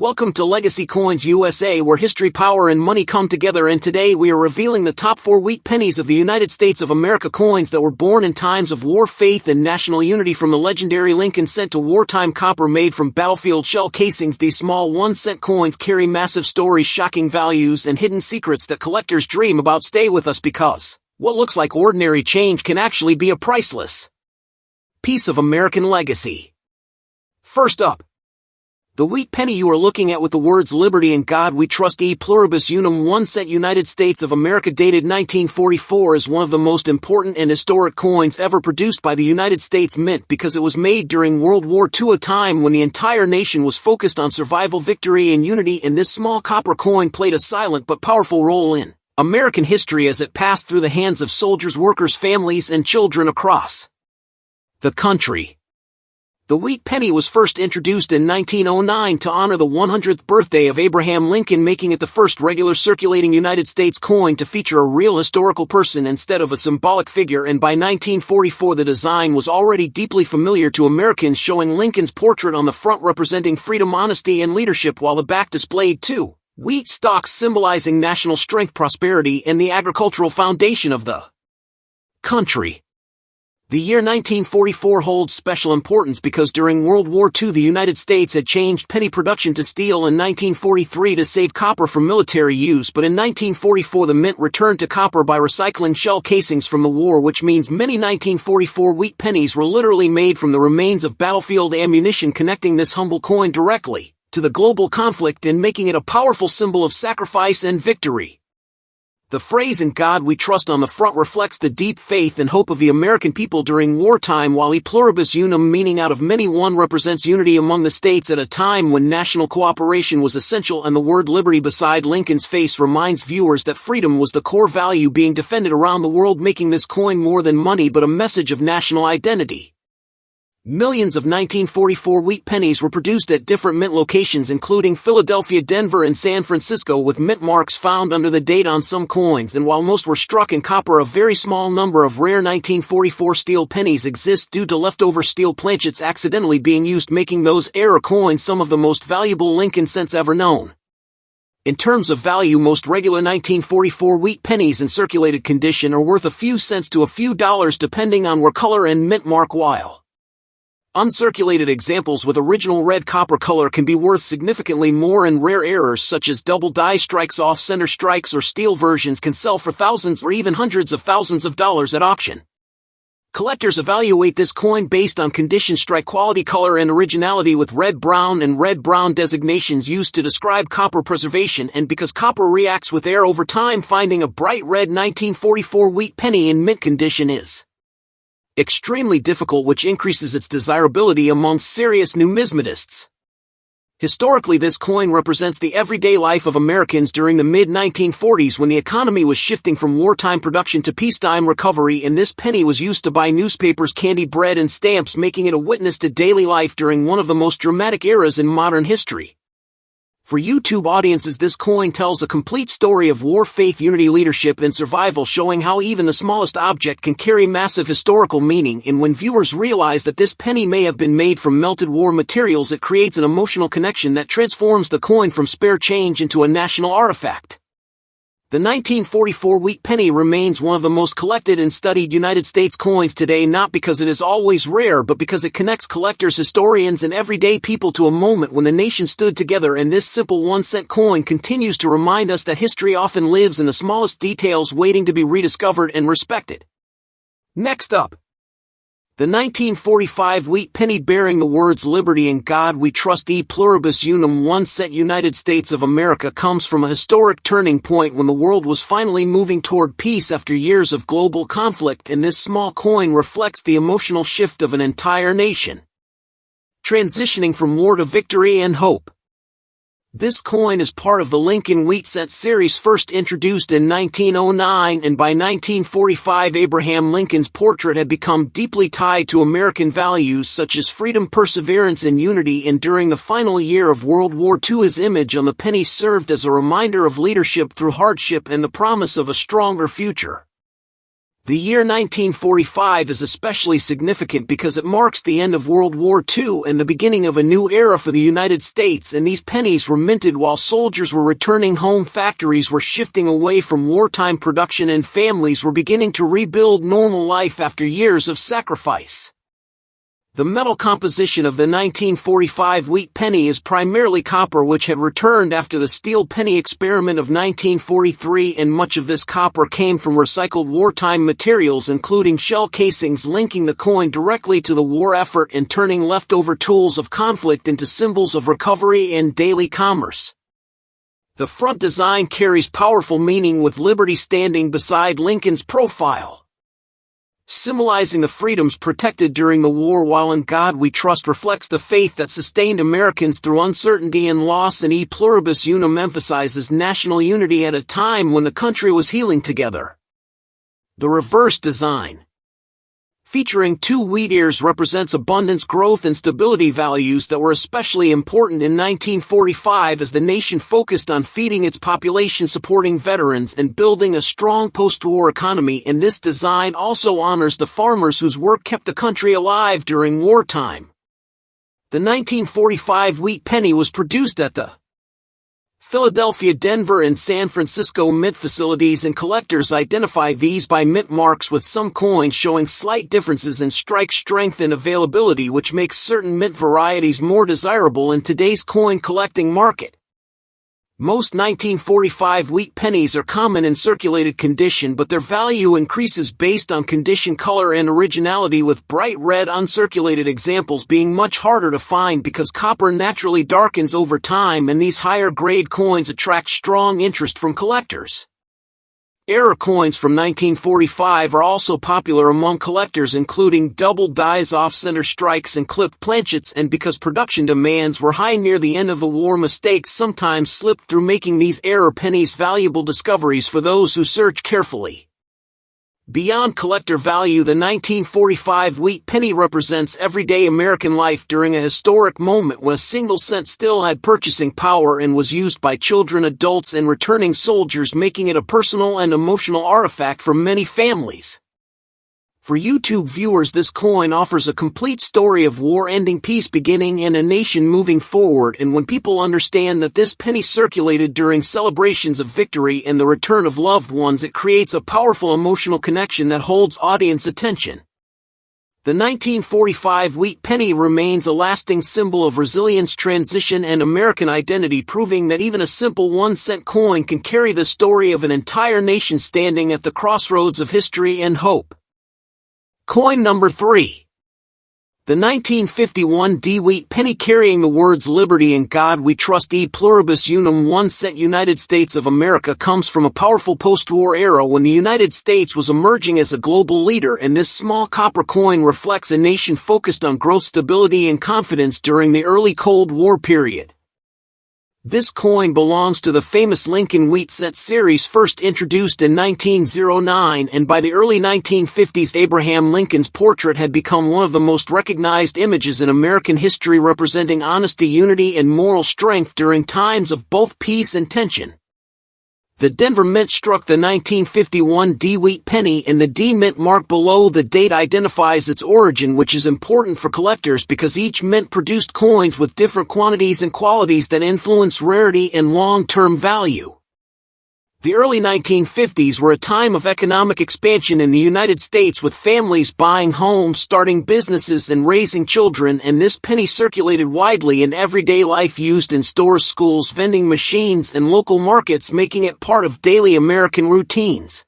Welcome to Legacy Coins USA, where history, power, and money come together, and today we are revealing the top 4 wheat pennies of the United States of America coins that were born in times of war, faith, and national unity. From the legendary Lincoln cent to wartime copper made from battlefield shell casings, these small 1-cent coins carry massive stories, shocking values, and hidden secrets that collectors dream about. Stay with us because what looks like ordinary change can actually be a priceless piece of American legacy. First up, the wheat penny you are looking at with the words "Liberty and God We Trust E Pluribus Unum" 1 cent United States of America, dated 1944, is one of the most important and historic coins ever produced by the United States Mint because it was made during World War II, a time when the entire nation was focused on survival, victory, and unity, and this small copper coin played a silent but powerful role in American history as it passed through the hands of soldiers, workers, families, and children across the country. The wheat penny was first introduced in 1909 to honor the 100th birthday of Abraham Lincoln, making it the first regular circulating United States coin to feature a real historical person instead of a symbolic figure, and by 1944 the design was already deeply familiar to Americans, showing Lincoln's portrait on the front representing freedom, honesty, and leadership, while the back displayed two wheat stalks symbolizing national strength, prosperity, and the agricultural foundation of the country. The year 1944 holds special importance because during World War II the United States had changed penny production to steel in 1943 to save copper for military use, but in 1944 the mint returned to copper by recycling shell casings from the war, which means many 1944 wheat pennies were literally made from the remains of battlefield ammunition, connecting this humble coin directly to the global conflict and making it a powerful symbol of sacrifice and victory. The phrase "In God We Trust" on the front reflects the deep faith and hope of the American people during wartime, while E Pluribus Unum, meaning out of many one, represents unity among the states at a time when national cooperation was essential, and the word liberty beside Lincoln's face reminds viewers that freedom was the core value being defended around the world, making this coin more than money but a message of national identity. Millions of 1944 wheat pennies were produced at different mint locations, including Philadelphia, Denver, and San Francisco, with mint marks found under the date on some coins, and while most were struck in copper, a very small number of rare 1944 steel pennies exist due to leftover steel planchets accidentally being used, making those error coins some of the most valuable Lincoln cents ever known. In terms of value, most regular 1944 wheat pennies in circulated condition are worth a few cents to a few dollars depending on their color and mint mark, while uncirculated examples with original red copper color can be worth significantly more, and rare errors such as double die strikes, off-center strikes, or steel versions can sell for thousands or even hundreds of thousands of dollars at auction. Collectors evaluate this coin based on condition, strike quality, color, and originality, with red-brown and red-brown designations used to describe copper preservation, and because copper reacts with air over time, finding a bright red 1944 wheat penny in mint condition is extremely difficult, which increases its desirability among serious numismatists. Historically, this coin represents the everyday life of Americans during the mid-1940s, when the economy was shifting from wartime production to peacetime recovery, and this penny was used to buy newspapers, candy, bread, and stamps, making it a witness to daily life during one of the most dramatic eras in modern history. For YouTube audiences, this coin tells a complete story of war, faith, unity, leadership, and survival, showing how even the smallest object can carry massive historical meaning, and when viewers realize that this penny may have been made from melted war materials, it creates an emotional connection that transforms the coin from spare change into a national artifact. The 1944 wheat penny remains one of the most collected and studied United States coins today, not because it is always rare, but because it connects collectors, historians, and everyday people to a moment when the nation stood together, and this simple 1-cent coin continues to remind us that history often lives in the smallest details, waiting to be rediscovered and respected. Next up, the 1945 wheat penny bearing the words "Liberty and God We Trust E Pluribus Unum" 1 cent United States of America comes from a historic turning point when the world was finally moving toward peace after years of global conflict, and this small coin reflects the emotional shift of an entire nation transitioning from war to victory and hope. This coin is part of the Lincoln Wheat Cent series, first introduced in 1909, and by 1945 Abraham Lincoln's portrait had become deeply tied to American values such as freedom, perseverance, and unity, and during the final year of World War II his image on the penny served as a reminder of leadership through hardship and the promise of a stronger future. The year 1945 is especially significant because it marks the end of World War II and the beginning of a new era for the United States, and these pennies were minted while soldiers were returning home, factories were shifting away from wartime production, and families were beginning to rebuild normal life after years of sacrifice. The metal composition of the 1945 wheat penny is primarily copper, which had returned after the steel penny experiment of 1943, and much of this copper came from recycled wartime materials, including shell casings, linking the coin directly to the war effort and turning leftover tools of conflict into symbols of recovery and daily commerce. The front design carries powerful meaning, with liberty standing beside Lincoln's profile, symbolizing the freedoms protected during the war, while "In God We Trust" reflects the faith that sustained Americans through uncertainty and loss, and "E Pluribus Unum" emphasizes national unity at a time when the country was healing together. The reverse design, featuring two wheat ears, represents abundance, growth, and stability, values that were especially important in 1945 as the nation focused on feeding its population, supporting veterans, and building a strong post-war economy. And this design also honors the farmers whose work kept the country alive during wartime. The 1945 wheat penny was produced at the Philadelphia, Denver, and San Francisco mint facilities, and collectors identify these by mint marks, with some coins showing slight differences in strike strength and availability, which makes certain mint varieties more desirable in today's coin collecting market. Most 1945 wheat pennies are common in circulated condition, but their value increases based on condition, color, and originality, with bright red uncirculated examples being much harder to find because copper naturally darkens over time, and these higher grade coins attract strong interest from collectors. Era coins from 1945 are also popular among collectors, including double dies, off-center strikes, and clipped planchets, and because production demands were high near the end of the war, mistakes sometimes slipped through, making these era pennies valuable discoveries for those who search carefully. Beyond collector value, the 1945 wheat penny represents everyday American life during a historic moment when a single cent still had purchasing power and was used by children, adults, and returning soldiers, making it a personal and emotional artifact for many families. For YouTube viewers, this coin offers a complete story of war ending, peace beginning, and a nation moving forward. And when people understand that this penny circulated during celebrations of victory and the return of loved ones, it creates a powerful emotional connection that holds audience attention. The 1945 wheat penny remains a lasting symbol of resilience, transition, and American identity, proving that even a simple 1-cent coin can carry the story of an entire nation standing at the crossroads of history and hope. Coin number 3. The 1951 D wheat penny, carrying the words "Liberty in God We Trust, E Pluribus Unum", 1 cent, United States of America, comes from a powerful post-war era when the United States was emerging as a global leader, and this small copper coin reflects a nation focused on growth, stability, and confidence during the early Cold War period. This coin belongs to the famous Lincoln wheat cent series, first introduced in 1909, and by the early 1950s Abraham Lincoln's portrait had become one of the most recognized images in American history, representing honesty, unity, and moral strength during times of both peace and tension. The Denver Mint struck the 1951 D wheat penny, and the D mint mark below the date identifies its origin, which is important for collectors because each mint produced coins with different quantities and qualities that influence rarity and long-term value. The early 1950s were a time of economic expansion in the United States, with families buying homes, starting businesses, and raising children, and this penny circulated widely in everyday life, used in stores, schools, vending machines, and local markets, making it part of daily American routines.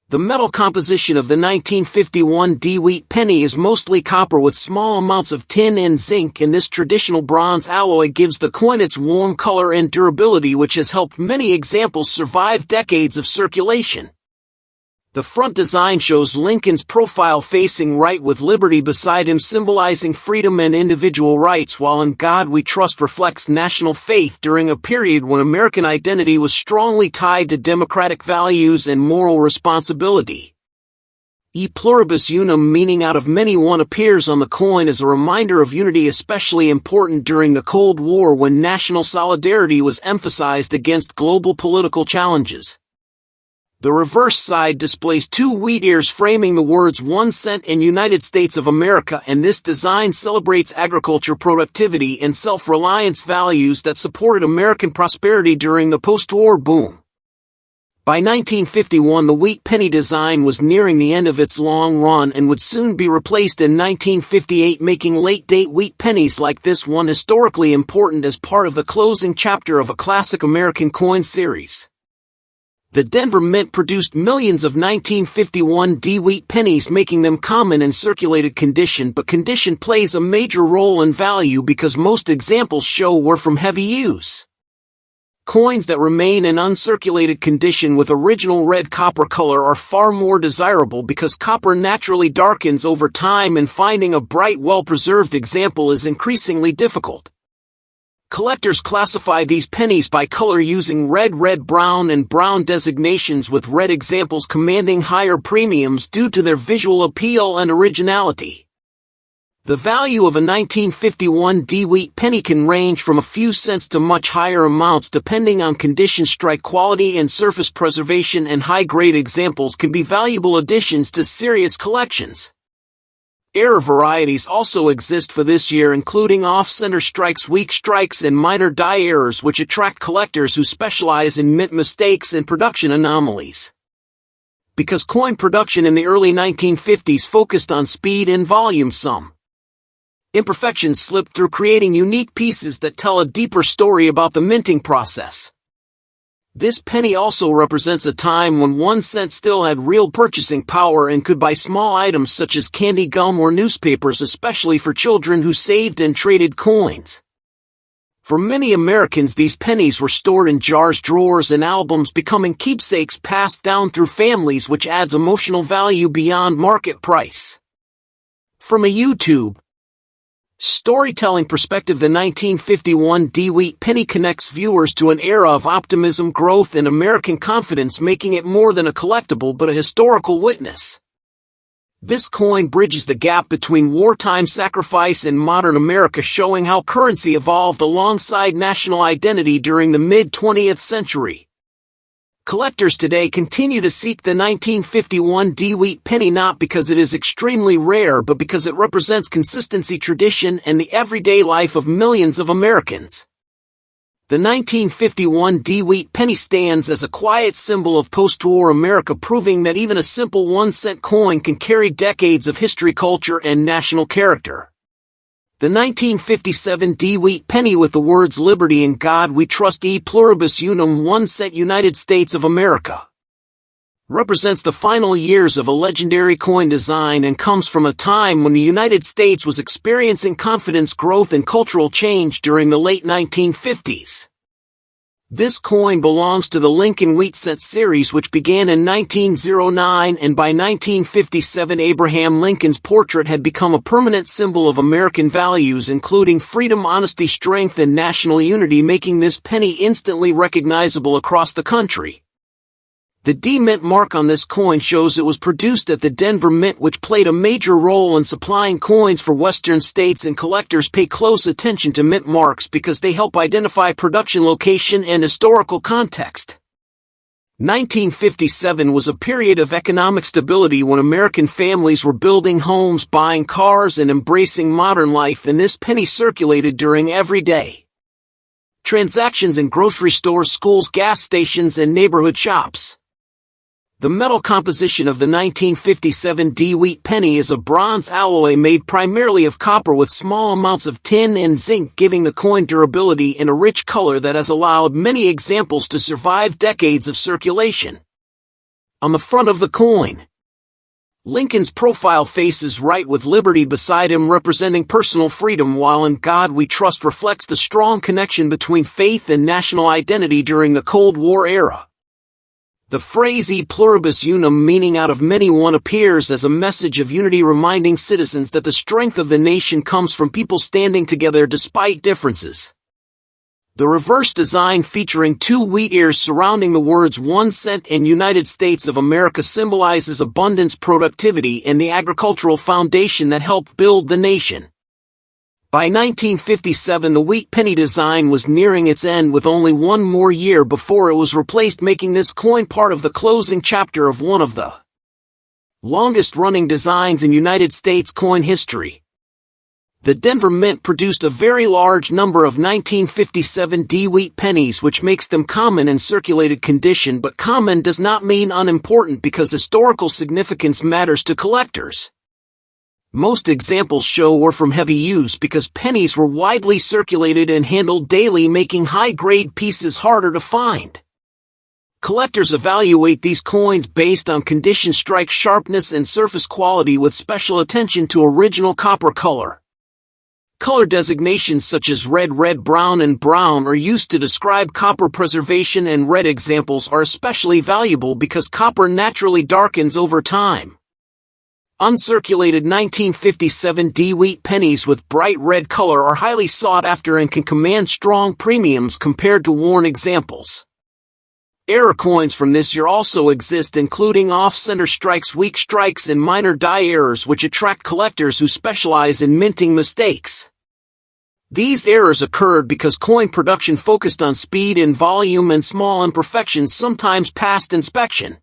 The metal composition of the 1951 D wheat penny is mostly copper with small amounts of tin and zinc, and this traditional bronze alloy gives the coin its warm color and durability, which has helped many examples survive decades of circulation. The front design shows Lincoln's profile facing right with liberty beside him, symbolizing freedom and individual rights, while "In God We Trust" reflects national faith during a period when American identity was strongly tied to democratic values and moral responsibility. E Pluribus Unum, meaning "out of many one", appears on the coin as a reminder of unity, especially important during the Cold War when national solidarity was emphasized against global political challenges. The reverse side displays two wheat ears framing the words 1 cent and United States of America, and this design celebrates agriculture productivity and self-reliance values that supported American prosperity during the post-war boom. By 1951, the wheat penny design was nearing the end of its long run and would soon be replaced in 1958, making late-date wheat pennies like this one historically important as part of the closing chapter of a classic American coin series. The Denver Mint produced millions of 1951 D wheat pennies, making them common in circulated condition, but condition plays a major role in value because most examples show were from heavy use. Coins that remain in uncirculated condition with original red copper color are far more desirable because copper naturally darkens over time, and finding a bright, well-preserved example is increasingly difficult. Collectors classify these pennies by color using red, brown, and brown designations, with red examples commanding higher premiums due to their visual appeal and originality. The value of a 1951 D wheat penny can range from a few cents to much higher amounts depending on condition, strike quality, and surface preservation, and high-grade examples can be valuable additions to serious collections. Error varieties also exist for this year, including off-center strikes, weak strikes, and minor die errors, which attract collectors who specialize in mint mistakes and production anomalies. Because coin production in the early 1950s focused on speed and volume, some imperfections slipped through, creating unique pieces that tell a deeper story about the minting process. This penny also represents a time when 1 cent still had real purchasing power and could buy small items such as candy, gum, or newspapers, especially for children who saved and traded coins. For many Americans, these pennies were stored in jars, drawers, and albums, becoming keepsakes passed down through families, which adds emotional value beyond market price. From a YouTube storytelling perspective, the 1951 D wheat penny connects viewers to an era of optimism, growth, and American confidence, making it more than a collectible but a historical witness. This coin bridges the gap between wartime sacrifice and modern America, showing how currency evolved alongside national identity during the mid-20th century. Collectors today continue to seek the 1951 D wheat penny not because it is extremely rare, but because it represents consistency, tradition, and the everyday life of millions of Americans. The 1951 D wheat penny stands as a quiet symbol of post-war America, proving that even a simple 1 cent coin can carry decades of history, culture, and national character. The 1957 D wheat penny with the words "Liberty in God We Trust, e pluribus unum 1 cent United States of America" represents the final years of a legendary coin design and comes from a time when the United States was experiencing confidence, growth, and cultural change during the late 1950s. This coin belongs to the Lincoln Wheat Cent series, which began in 1909, and by 1957 Abraham Lincoln's portrait had become a permanent symbol of American values, including freedom, honesty, strength, and national unity, making this penny instantly recognizable across the country. The D Mint mark on this coin shows it was produced at the Denver Mint, which played a major role in supplying coins for Western states, and collectors pay close attention to mint marks because they help identify production location and historical context. 1957 was a period of economic stability when American families were building homes, buying cars, and embracing modern life, and this penny circulated during everyday transactions in grocery stores, schools, gas stations, and neighborhood shops. The metal composition of the 1957 D wheat penny is a bronze alloy made primarily of copper with small amounts of tin and zinc, giving the coin durability and a rich color that has allowed many examples to survive decades of circulation. On the front of the coin, Lincoln's profile faces right with liberty beside him, representing personal freedom, while "In God We Trust" reflects the strong connection between faith and national identity during the Cold War era. The phrase "e pluribus unum," meaning "out of many one," appears as a message of unity, reminding citizens that the strength of the nation comes from people standing together despite differences. The reverse design, featuring two wheat ears surrounding the words 1 cent and United States of America, symbolizes abundance, productivity, and the agricultural foundation that helped build the nation. By 1957, the wheat penny design was nearing its end with only one more year before it was replaced, making this coin part of the closing chapter of one of the longest-running designs in United States coin history. The Denver Mint produced a very large number of 1957 D wheat pennies, which makes them common in circulated condition, but common does not mean unimportant because historical significance matters to collectors. Most examples show were from heavy use because pennies were widely circulated and handled daily, making high-grade pieces harder to find. Collectors evaluate these coins based on condition, strike sharpness, and surface quality, with special attention to original copper color. Color designations such as red, brown, and brown are used to describe copper preservation, and red examples are especially valuable because copper naturally darkens over time. Uncirculated 1957 D wheat pennies with bright red color are highly sought after and can command strong premiums compared to worn examples. Error coins from this year also exist, including off-center strikes, weak strikes, and minor die errors, which attract collectors who specialize in minting mistakes. These errors occurred because coin production focused on speed and volume, and small imperfections sometimes passed inspection.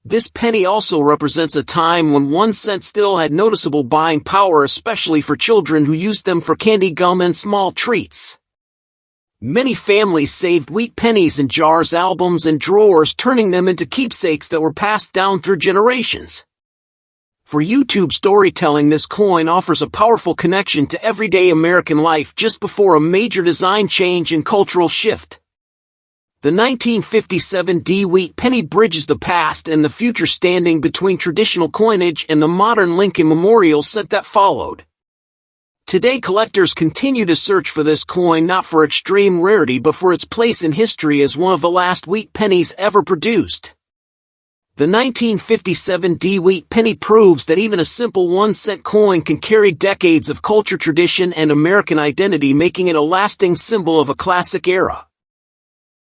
This penny also represents a time when 1 cent still had noticeable buying power, especially for children who used them for candy, gum, and small treats. Many families saved wheat pennies in jars, albums, and drawers, turning them into keepsakes that were passed down through generations. For YouTube storytelling, this coin offers a powerful connection to everyday American life just before a major design change and cultural shift. The 1957 D wheat penny bridges the past and the future, standing between traditional coinage and the modern Lincoln Memorial set that followed. Today, collectors continue to search for this coin, not for extreme rarity but for its place in history as one of the last wheat pennies ever produced. The 1957 D wheat penny proves that even a simple 1 cent coin can carry decades of culture, tradition, and American identity, making it a lasting symbol of a classic era.